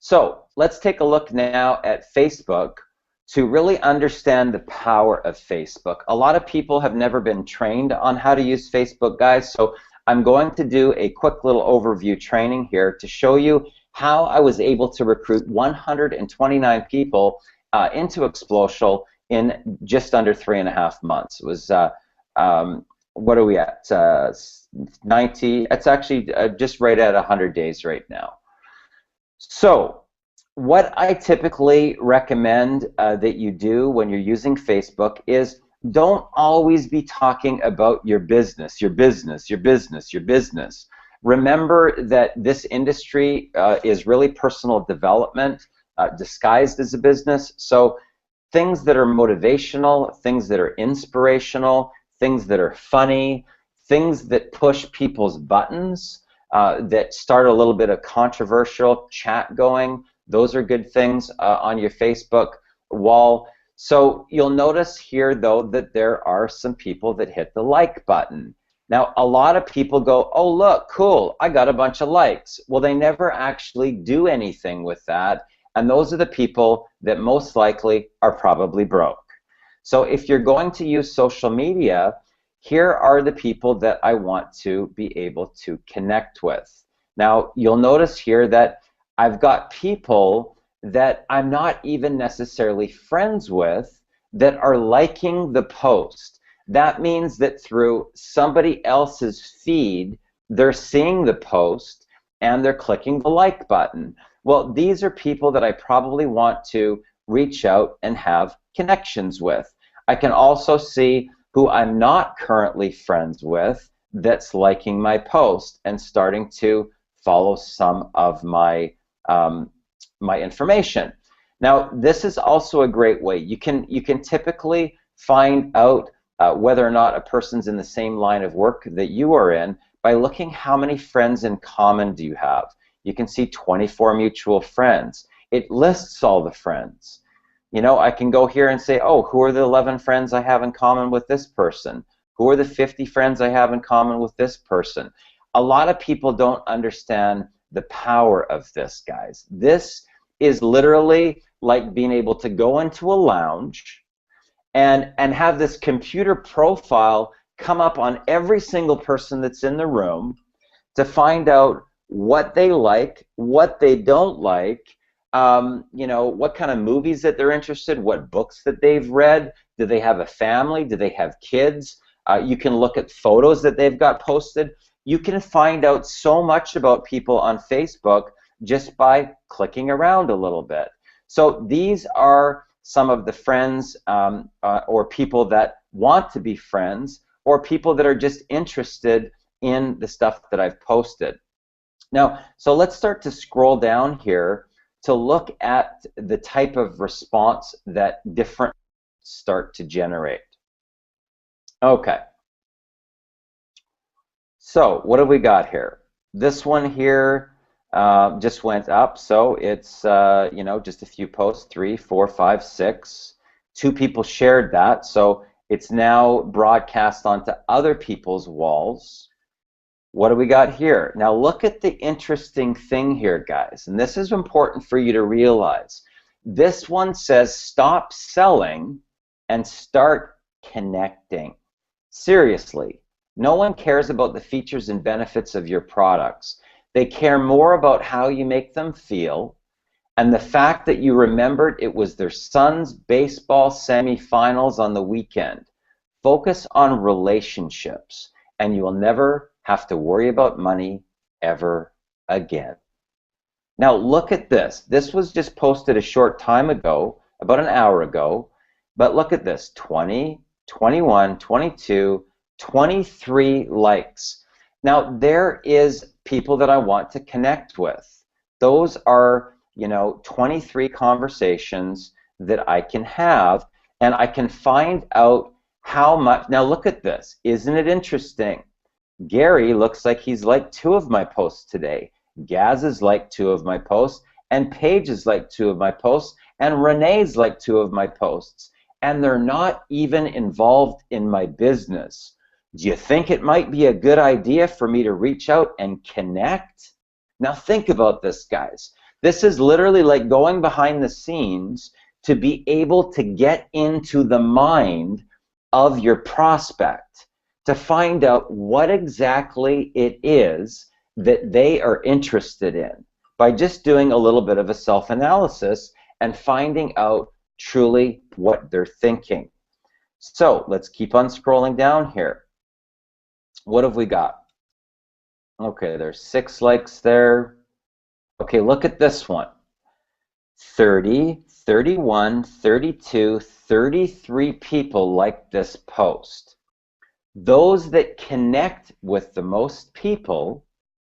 So let's take a look now at Facebook to really understand the power of Facebook. A lot of people have never been trained on how to use Facebook, guys, so I'm going to do a quick little overview training here to show you how I was able to recruit 129 people into Explosial in just under 3.5 months. It was, what are we at, 90, it's actually just right at 100 days right now. So what I typically recommend that you do when you're using Facebook is don't always be talking about your business, your business, your business, your business. Remember that this industry is really personal development disguised as a business. So things that are motivational, things that are inspirational, things that are funny, things that push people's buttons, that start a little bit of controversial chat going, those are good things on your Facebook wall. So you'll notice here, though, that there are some people that hit the like button. Now, a lot of people go, oh, look, cool, I got a bunch of likes. Well, they never actually do anything with that, and those are the people that most likely are probably broke. So if you're going to use social media, here are the people that I want to be able to connect with. Now, you'll notice here that I've got people that I'm not even necessarily friends with that are liking the post. That means that through somebody else's feed, they're seeing the post and they're clicking the like button. Well, these are people that I probably want to reach out and have connections with. I can also see who I'm not currently friends with that's liking my post and starting to follow some of my my information. Now, this is also a great way. You can typically find out whether or not a person's in the same line of work that you are in by looking how many friends in common do you have. You can see 24 mutual friends. It lists all the friends. You know, I can go here and say, oh, who are the 11 friends I have in common with this person? Who are the 50 friends I have in common with this person? A lot of people don't understand the power of this, guys. This is literally like being able to go into a lounge and have this computer profile come up on every single person that's in the room to find out what they like, what they don't like, you know, what kind of movies that they're interested, what books that they've read, do they have a family, do they have kids? You can look at photos that they've got posted. You can find out so much about people on Facebook just by clicking around a little bit. So these are some of the friends or people that want to be friends or people that are just interested in the stuff that I've posted. Now, so let's start to scroll down here to look at the type of response that different start to generate. Okay. So what have we got here? This one here just went up, so it's you know, just a few posts, 3, 4, 5, 6. 2 people shared that, so it's now broadcast onto other people's walls. What do we got here? Now look at the interesting thing here, guys, and this is important for you to realize. This one says stop selling and start connecting. Seriously, no one cares about the features and benefits of your products. They care more about how you make them feel and the fact that you remembered it was their son's baseball semifinals on the weekend. Focus on relationships and you will never have to worry about money ever again. Now look at this. This was just posted a short time ago, about an hour ago, but look at this, 20, 21, 22, 23 likes. Now there is people that I want to connect with. Those are, you know, 23 conversations that I can have, and I can find out how much. Now look at this. Isn't it interesting? Gary looks like he's liked 2 of my posts today. Gaz is liked 2 of my posts, and Paige is liked 2 of my posts, and Renee's liked 2 of my posts. And they're not even involved in my business. Do you think it might be a good idea for me to reach out and connect? Now think about this, guys. This is literally like going behind the scenes to be able to get into the mind of your prospect, to find out what exactly it is that they are interested in by just doing a little bit of a self-analysis and finding out truly what they're thinking. So let's keep on scrolling down here. What have we got? Okay, there's 6 likes there. Okay, look at this one. 30, 31, 32, 33 people liked this post. Those that connect with the most people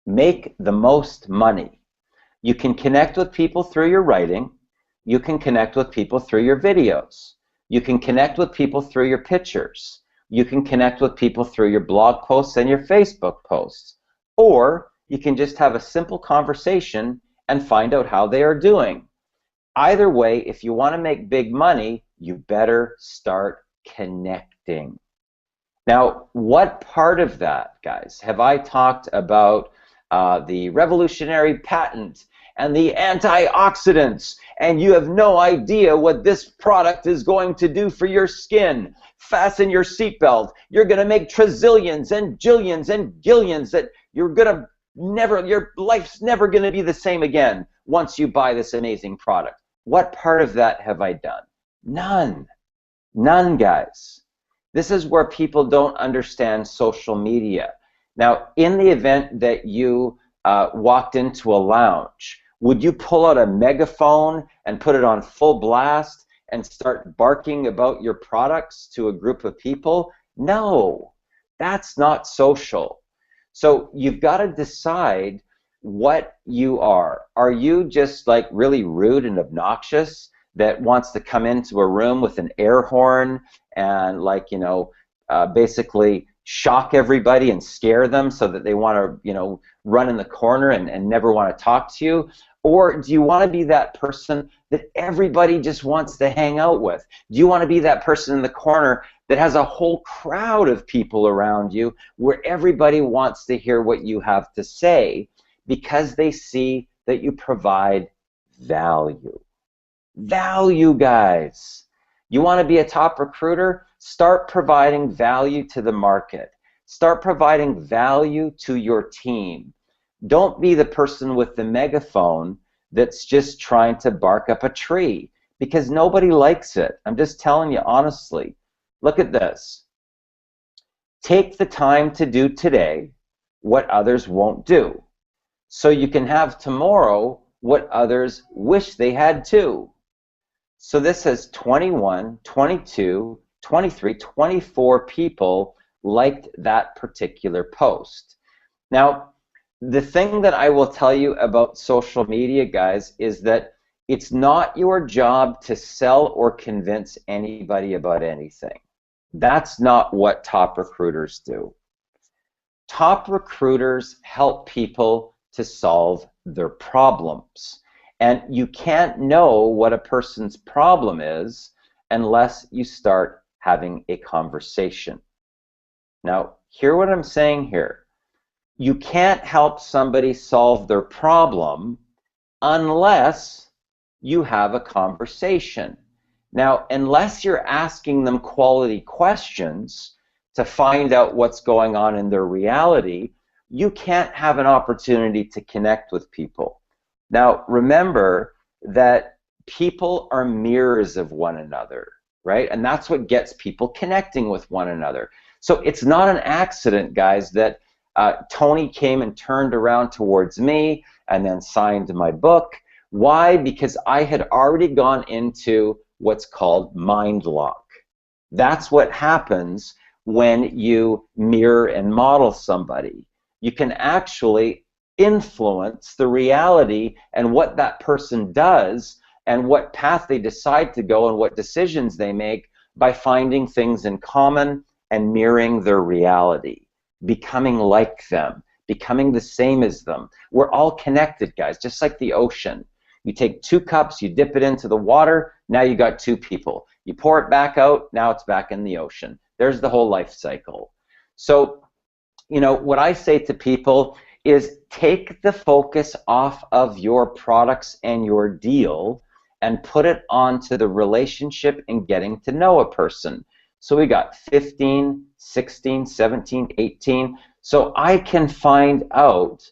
make the most money. You can connect with people through your writing. You can connect with people through your videos. You can connect with people through your pictures. You can connect with people through your blog posts and your Facebook posts. Or you can just have a simple conversation and find out how they are doing. Either way, if you want to make big money, you better start connecting. Now, what part of that, guys, have I talked about the revolutionary patent and the antioxidants, and you have no idea what this product is going to do for your skin? Fasten your seatbelt. You're going to make trillions and jillions and gillions that you're going to never, your life's never going to be the same again once you buy this amazing product. What part of that have I done? None. None, guys. This is where people don't understand social media. Now, in the event that you walked into a lounge, would you pull out a megaphone and put it on full blast and start barking about your products to a group of people? No, that's not social. So you've got to decide what you are. Are you just like really rude and obnoxious that wants to come into a room with an air horn and, like, you know, basically shock everybody and scare them so that they want to, you know, run in the corner and never want to talk to you? Or do you want to be that person that everybody just wants to hang out with? Do you want to be that person in the corner that has a whole crowd of people around you where everybody wants to hear what you have to say because they see that you provide value? Value, guys. You want to be a top recruiter? Start providing value to the market. Start providing value to your team. Don't be the person with the megaphone that's just trying to bark up a tree, because nobody likes it. I'm just telling you honestly. Look at this. Take the time to do today what others won't do, so you can have tomorrow what others wish they had too. So this has 21, 22, 23, 24 people liked that particular post. Now, the thing that I will tell you about social media, guys, is that it's not your job to sell or convince anybody about anything. That's not what top recruiters do. Top recruiters help people to solve their problems. And you can't know what a person's problem is unless you start having a conversation. Now, hear what I'm saying here. You can't help somebody solve their problem unless you have a conversation. Now, unless you're asking them quality questions to find out what's going on in their reality, you can't have an opportunity to connect with people. Now, remember that people are mirrors of one another, right? And that's what gets people connecting with one another. So it's not an accident, guys, that Tony came and turned around towards me and then signed my book. Why? Because I had already gone into what's called mind lock. That's what happens when you mirror and model somebody. You can actually influence the reality and what that person does and what path they decide to go and what decisions they make by finding things in common and mirroring their reality, becoming like them, becoming the same as them. We're all connected, guys, just like the ocean. You take 2 cups, you dip it into the water, now you got 2 people. You pour it back out, now it's back in the ocean. There's the whole life cycle. So, you know, what I say to people is take the focus off of your products and your deal and put it onto the relationship and getting to know a person. So we got 15, 16, 17, 18. So I can find out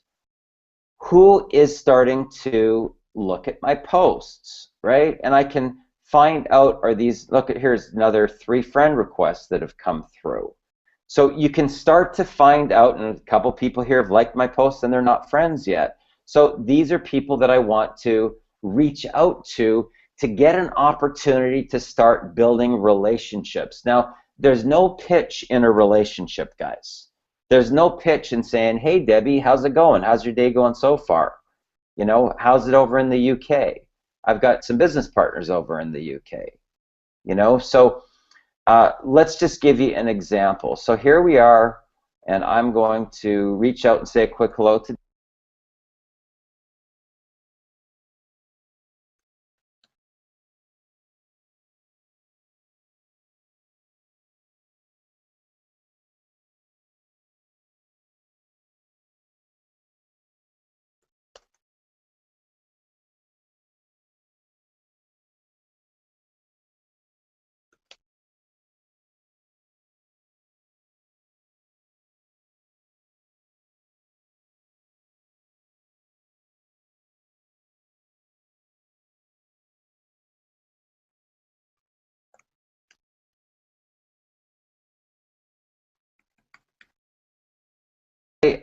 who is starting to look at my posts, right? And I can find out, are these, look at, here's another 3 friend requests that have come through. So you can start to find out, and a couple people here have liked my posts and they're not friends yet. So these are people that I want to reach out to get an opportunity to start building relationships. Now, there's no pitch in a relationship, guys. There's no pitch in saying, hey, Debbie, how's it going? How's your day going so far? You know, how's it over in the UK? I've got some business partners over in the UK. You know, so let's just give you an example. So here we are, and I'm going to reach out and say a quick hello to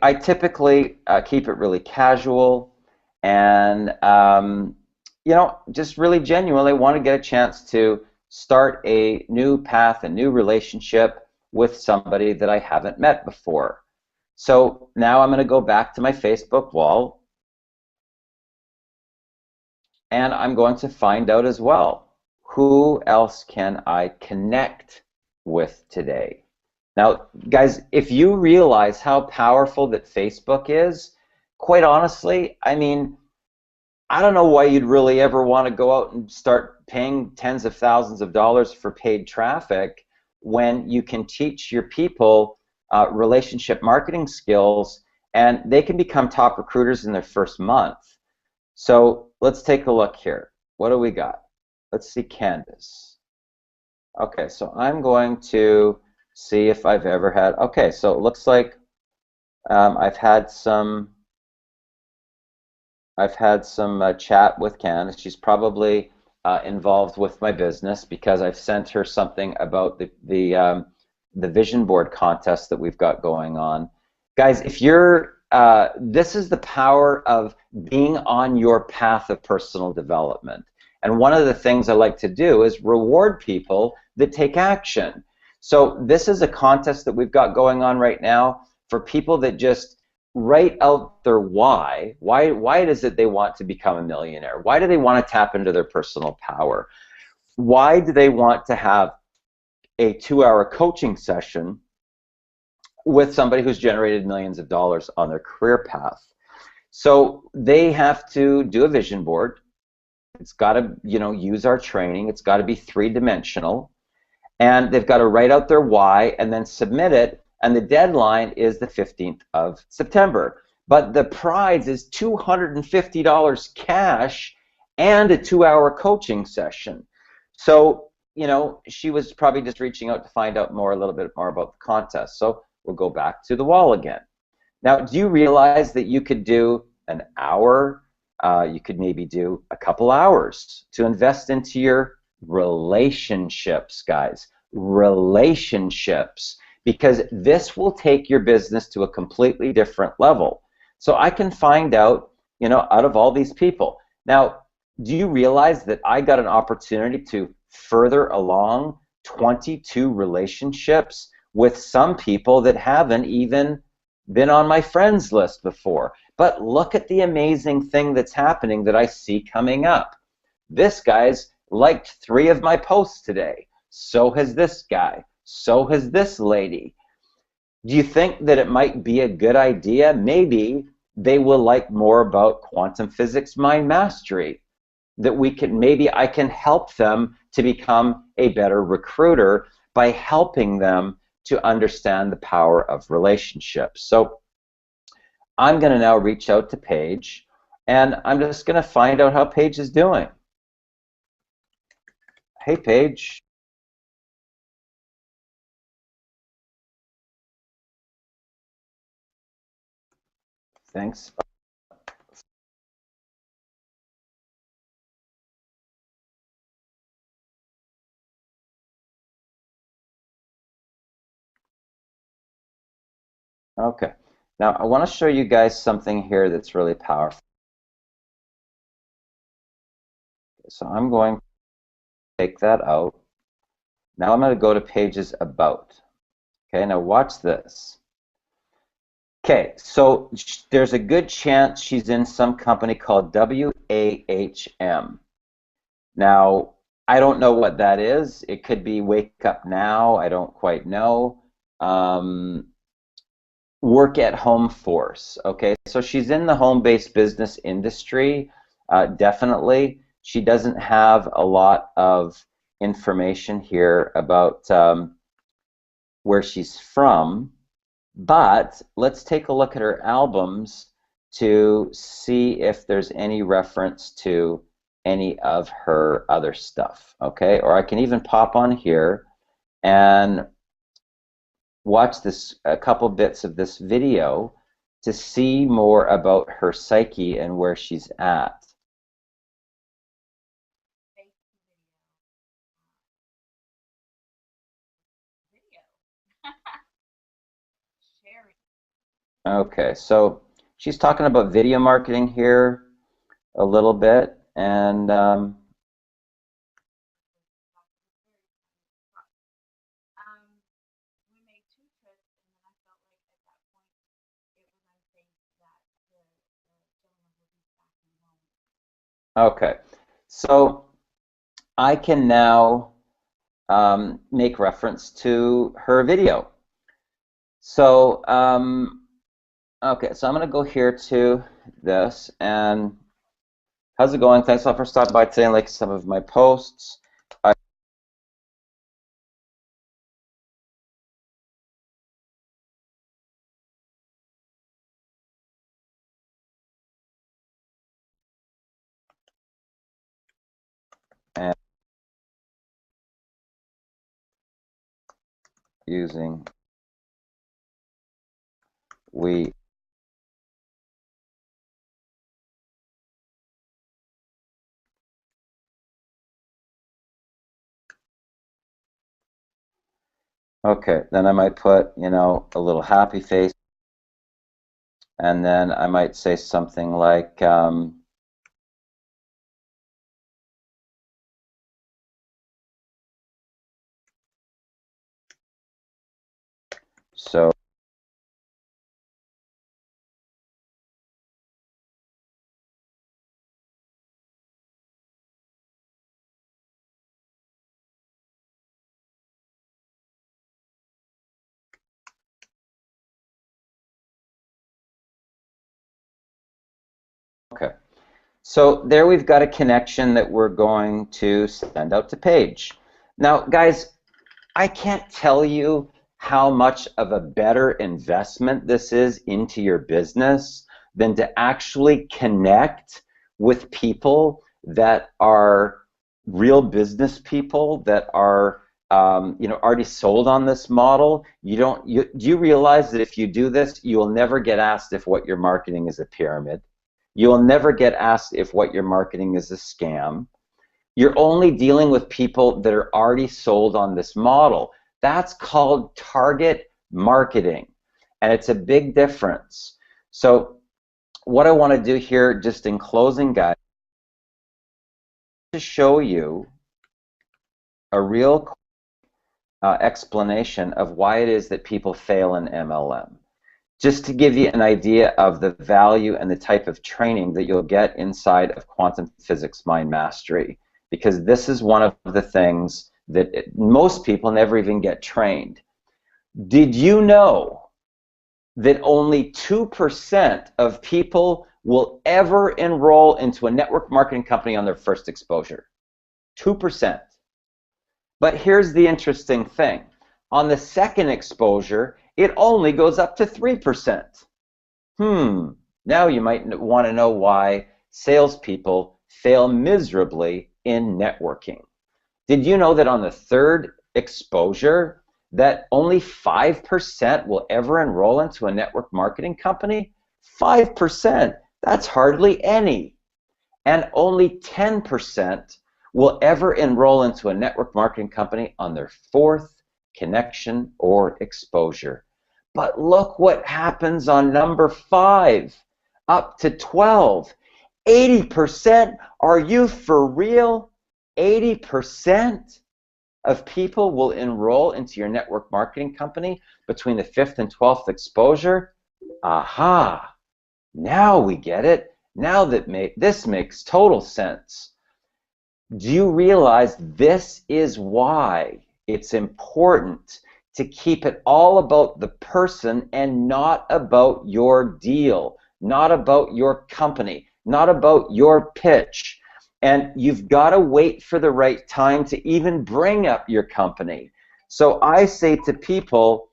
I typically keep it really casual and, you know, just really genuinely want to get a chance to start a new path, a new relationship with somebody that I haven't met before. So now I'm going to go back to my Facebook wall, and I'm going to find out as well, who else can I connect with today? Now, guys, if you realize how powerful that Facebook is, quite honestly, I mean, I don't know why you'd really ever want to go out and start paying tens of thousands of dollars for paid traffic when you can teach your people relationship marketing skills, and they can become top recruiters in their first month. So let's take a look here. What do we got? Let's see Canvas. Okay, so I'm going to see if I've ever had, okay, so it looks like I've had some chat with Candace. She's probably involved with my business because I've sent her something about the vision board contest that we've got going on. Guys, if you're this is the power of being on your path of personal development. And one of the things I like to do is reward people that take action. So this is a contest that we've got going on right now for people that just write out their why. Why is it they want to become a millionaire? Why do they want to tap into their personal power? Why do they want to have a 2-hour coaching session with somebody who's generated millions of dollars on their career path? So they have to do a vision board. It's got to, you know, use our training. It's got to be 3-dimensional. And they've got to write out their why and then submit it, and the deadline is the 15th of September. But the prize is $250 cash and a 2-hour coaching session. So, you know, she was probably just reaching out to find out more, a little bit more about the contest. So we'll go back to the wall again. Now, do you realize that you could do an hour, you could maybe do a couple hours to invest into your relationships, guys, relationships, because this will take your business to a completely different level. So I can find out, you know, out of all these people. Now, do you realize that I got an opportunity to further along 22 relationships with some people that haven't even been on my friends list before? But look at the amazing thing that's happening that I see coming up. This guy's liked 3 of my posts today. So has this guy. So has this lady. Do you think that it might be a good idea? Maybe they will like more about quantum physics mind mastery. That we can, maybe I can help them to become a better recruiter by helping them to understand the power of relationships. So I'm going to now reach out to Paige, and I'm just going to find out how Paige is doing. Hey, Paige. Thanks. Okay. Now, I want to show you guys something here that's really powerful. So I'm going to take that out. Now I'm going to go to Paige's About. Okay, now watch this. Okay, so there's a good chance she's in some company called WAHM. Now, I don't know what that is. It could be Wake Up Now. I don't quite know. Work at home force. Okay, so she's in the home-based business industry, definitely. She doesn't have a lot of information here about where she's from, but let's take a look at her albums to see if there's any reference to any of her other stuff. Okay, or I can even pop on here and watch this, a couple bits of this video to see more about her psyche and where she's at. Okay, so she's talking about video marketing here a little bit, and okay, so I can now make reference to her video. So, okay, so I'm going to go here to this, and how's it going? Thanks a lot for stopping by today and liking some of my posts. And using we. Okay, then I might put, you know, a little happy face, and then I might say something like, so. Okay, so there we've got a connection that we're going to send out to Paige. Now, guys, I can't tell you how much of a better investment this is into your business than to actually connect with people that are real business people that are you know, already sold on this model. Do you realize that if you do this, you will never get asked if what you're marketing is a pyramid? You will never get asked if what you're marketing is a scam. You're only dealing with people that are already sold on this model. That's called target marketing, and it's a big difference. So what I want to do here, just in closing, guys, to show you a real explanation of why it is that people fail in MLM. Just to give you an idea of the value and the type of training that you'll get inside of Quantum Physics Mind Mastery, because this is one of the things that most people never even get trained. Did you know that only 2% of people will ever enroll into a network marketing company on their first exposure? 2%. But here's the interesting thing. On the second exposure, it only goes up to 3%. Now you might want to know why salespeople fail miserably in networking. Did you know that on the third exposure that only 5% will ever enroll into a network marketing company? 5%, that's hardly any. And only 10% will ever enroll into a network marketing company on their fourth connection or exposure. But look what happens on number 5, up to 12. 80%, are you for real? 80% of people will enroll into your network marketing company between the 5th and 12th exposure? Aha, now we get it. Now that this makes total sense. Do you realize this is why it's important to keep it all about the person and not about your deal, not about your company, not about your pitch? And you've got to wait for the right time to even bring up your company. So I say to people,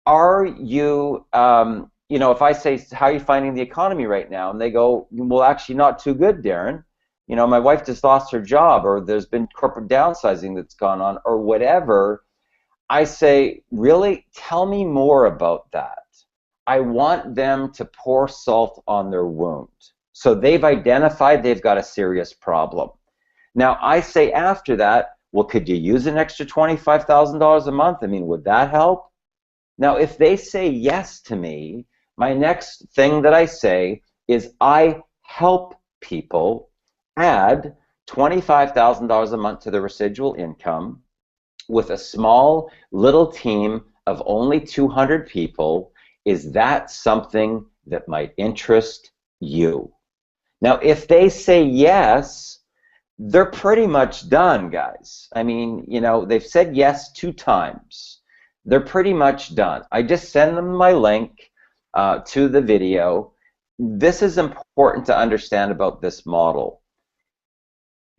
are you, if I say, how are you finding the economy right now? And they go, well, actually not too good, Darren. My wife just lost her job, or there's been corporate downsizing that's gone on, or whatever. I say, really, tell me more about that. I want them to pour salt on their wound. So they've identified they've got a serious problem. Now, I say after that, well, could you use an extra $25,000 a month? I mean, would that help? Now, if they say yes to me, my next thing that I say is I help people add $25,000 a month to their residual income with a small little team of only 200 people. Is that something that might interest you? Now, if they say yes, they're pretty much done, guys. I mean, they've said yes 2 times. They're pretty much done. I just send them my link to the video. This is important to understand about this model.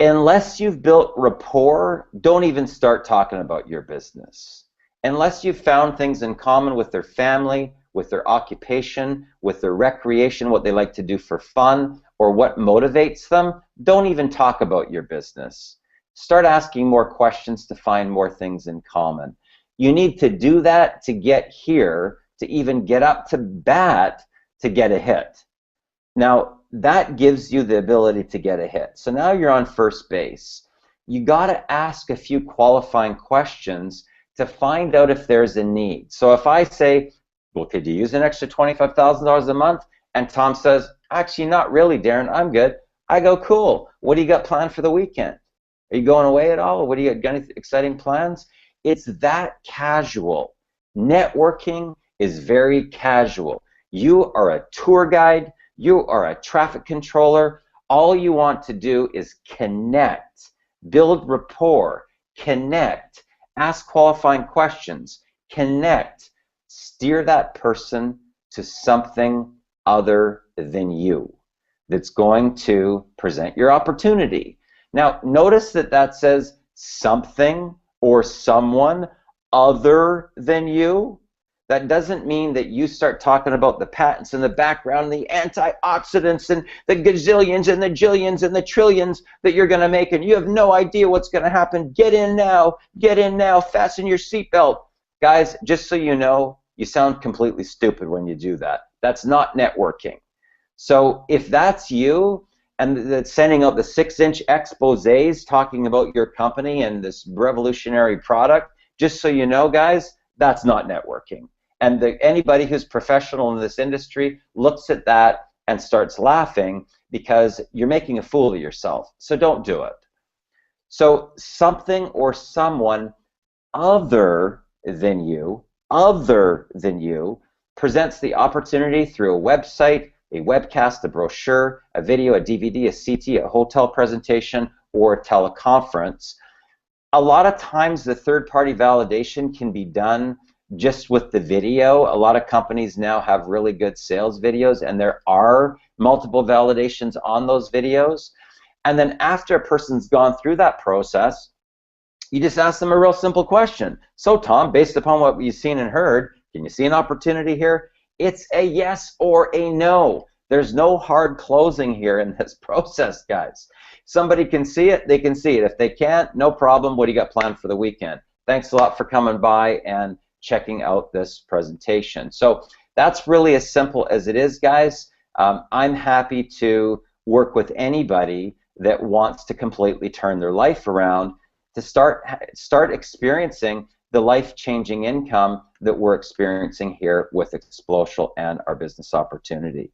Unless you've built rapport, don't even start talking about your business. Unless you've found things in common with their family, with their occupation, with their recreation, what they like to do for fun, or what motivates them, don't even talk about your business. Start asking more questions to find more things in common. You need to do that to get here, to even get up to bat, to get a hit. Now, that gives you the ability to get a hit. So now you're on first base. You got to ask a few qualifying questions to find out if there's a need. So if I say, well, could you use an extra $25,000 a month? And Tom says, actually, not really, Darren, I'm good. I go, cool. What do you got planned for the weekend? Are you going away at all? What do you got, any exciting plans? It's that casual. Networking is very casual. You are a tour guide. You are a traffic controller. All you want to do is connect, build rapport, connect, ask qualifying questions, connect, steer that person to something other than you that's going to present your opportunity. Now, notice that says something or someone other than you. That doesn't mean that you start talking about the patents in the background, the antioxidants and the gazillions and the jillions and the trillions that you're going to make, and you have no idea what's going to happen. Get in now, fasten your seatbelt. Guys, just so you know, you sound completely stupid when you do that. That's not networking. So if that's you, and that's sending out the 6-inch exposés talking about your company and this revolutionary product, just so you know, guys, that's not networking. And anybody who's professional in this industry looks at that and starts laughing because you're making a fool of yourself. So don't do it. So something or someone other than you presents the opportunity through a website, a webcast, a brochure, a video, a DVD, a CT, a hotel presentation, or a teleconference. A lot of times the third-party validation can be done just with the video. A lot of companies now have really good sales videos, and there are multiple validations on those videos. And then after a person's gone through that process, you just ask them a real simple question. So Tom, based upon what you've seen and heard, can you see an opportunity here? It's a yes or a no. There's no hard closing here in this process, guys. Somebody can see it, they can see it. If they can't, no problem. What do you got planned for the weekend? Thanks a lot for coming by and checking out this presentation. So that's really as simple as it is, guys. I'm happy to work with anybody that wants to completely turn their life around to start experiencing the life-changing income that we're experiencing here with Explosial and our business opportunity.